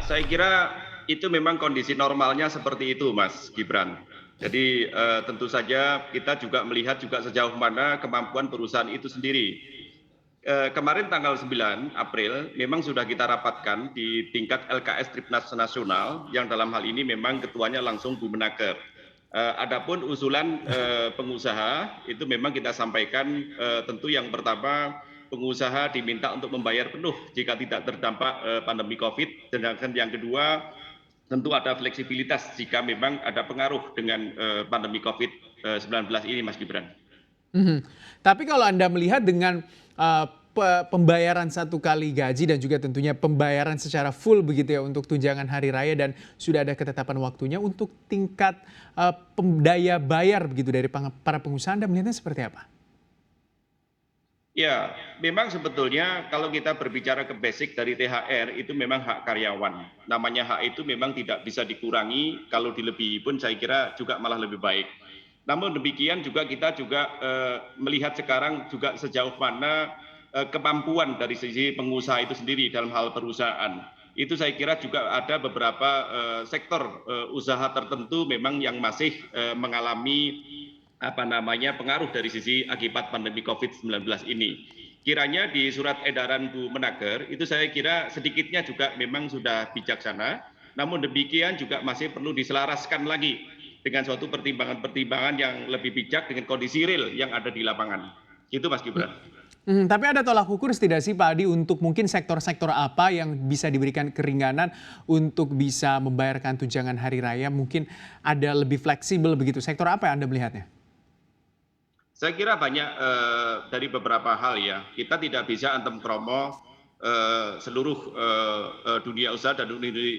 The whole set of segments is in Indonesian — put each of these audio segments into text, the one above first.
saya kira itu memang kondisi normalnya seperti itu, Mas Gibran. Jadi tentu saja kita juga melihat juga sejauh mana kemampuan perusahaan itu sendiri. Kemarin tanggal 9 April memang sudah kita rapatkan di tingkat LKS Tripnas Nasional yang dalam hal ini memang ketuanya langsung Bu Menaker. Adapun usulan pengusaha itu memang kita sampaikan tentu yang pertama pengusaha diminta untuk membayar penuh jika tidak terdampak pandemi COVID, sedangkan yang kedua tentu ada fleksibilitas jika memang ada pengaruh dengan pandemi COVID-19 ini, Mas Gibran. Mhm. Tapi kalau Anda melihat dengan pembayaran satu kali gaji dan juga tentunya pembayaran secara full begitu ya untuk tunjangan hari raya dan sudah ada ketetapan waktunya untuk tingkat daya bayar begitu dari para pengusaha, Anda melihatnya seperti apa? Ya, memang sebetulnya kalau kita berbicara ke basic dari THR itu memang hak karyawan. Namanya hak itu memang tidak bisa dikurangi, kalau dilebihi pun saya kira juga malah lebih baik. Namun demikian juga kita juga melihat sekarang juga sejauh mana kemampuan dari sisi pengusaha itu sendiri dalam hal perusahaan. Itu saya kira juga ada beberapa sektor usaha tertentu memang yang masih mengalami pengaruh dari sisi akibat pandemi COVID-19 ini. Kiranya di surat edaran Bu Menaker itu saya kira sedikitnya juga memang sudah bijaksana, namun demikian juga masih perlu diselaraskan lagi dengan suatu pertimbangan-pertimbangan yang lebih bijak dengan kondisi real yang ada di lapangan. Gitu Mas Gibran. Tapi ada tolak ukur tidak sih Pak Adi untuk mungkin sektor-sektor apa yang bisa diberikan keringanan untuk bisa membayarkan tunjangan hari raya, mungkin ada lebih fleksibel begitu, sektor apa yang Anda melihatnya? Saya kira banyak dari beberapa hal ya. Kita tidak bisa antem kromo seluruh dunia usaha dan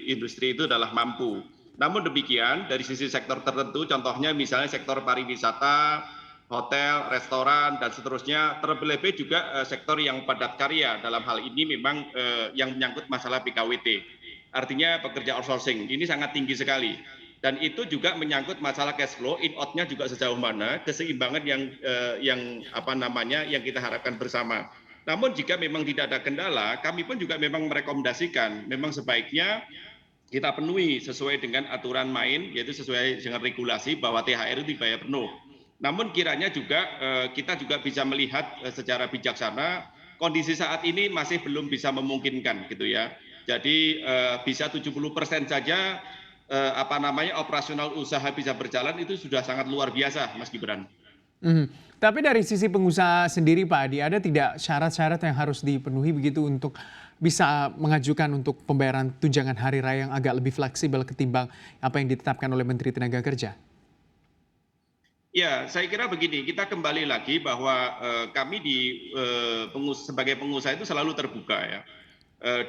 industri itu adalah mampu. Namun demikian dari sisi sektor tertentu, contohnya misalnya sektor pariwisata, hotel, restoran, dan seterusnya, terlebih juga sektor yang padat karya. Dalam hal ini memang yang menyangkut masalah PKWT. Artinya pekerja outsourcing, ini sangat tinggi sekali. Dan itu juga menyangkut masalah cash flow, in-out-nya juga sejauh mana, keseimbangan yang kita harapkan bersama. Namun jika memang tidak ada kendala, kami pun juga memang merekomendasikan, memang sebaiknya kita penuhi sesuai dengan aturan main, yaitu sesuai dengan regulasi bahwa THR itu dibayar penuh. Namun kiranya juga kita juga bisa melihat secara bijaksana kondisi saat ini masih belum bisa memungkinkan gitu ya. Jadi bisa 70% saja operasional usaha bisa berjalan itu sudah sangat luar biasa, Mas Gibran. Tapi dari sisi pengusaha sendiri Pak Adi, ada tidak syarat-syarat yang harus dipenuhi begitu untuk bisa mengajukan untuk pembayaran tunjangan hari raya yang agak lebih fleksibel ketimbang apa yang ditetapkan oleh Menteri Tenaga Kerja? Ya, saya kira begini, kita kembali lagi bahwa kami sebagai pengusaha itu selalu terbuka ya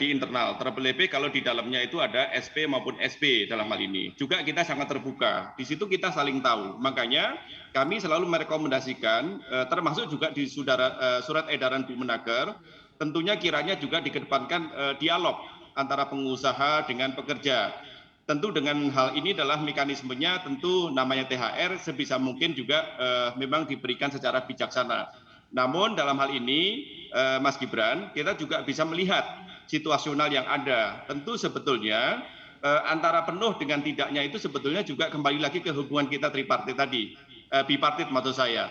di internal, terlebih kalau di dalamnya itu ada SP maupun SB dalam hal ini. Juga kita sangat terbuka, di situ kita saling tahu. Makanya kami selalu merekomendasikan, termasuk juga di surat edaran Bu Menaker, tentunya kiranya juga dikedepankan dialog antara pengusaha dengan pekerja. Tentu dengan hal ini adalah mekanismenya tentu namanya THR sebisa mungkin juga memang diberikan secara bijaksana. Namun dalam hal ini Mas Gibran, kita juga bisa melihat situasional yang ada. Tentu sebetulnya antara penuh dengan tidaknya itu sebetulnya juga kembali lagi ke hubungan kita tripartit tadi, bipartit maksud saya.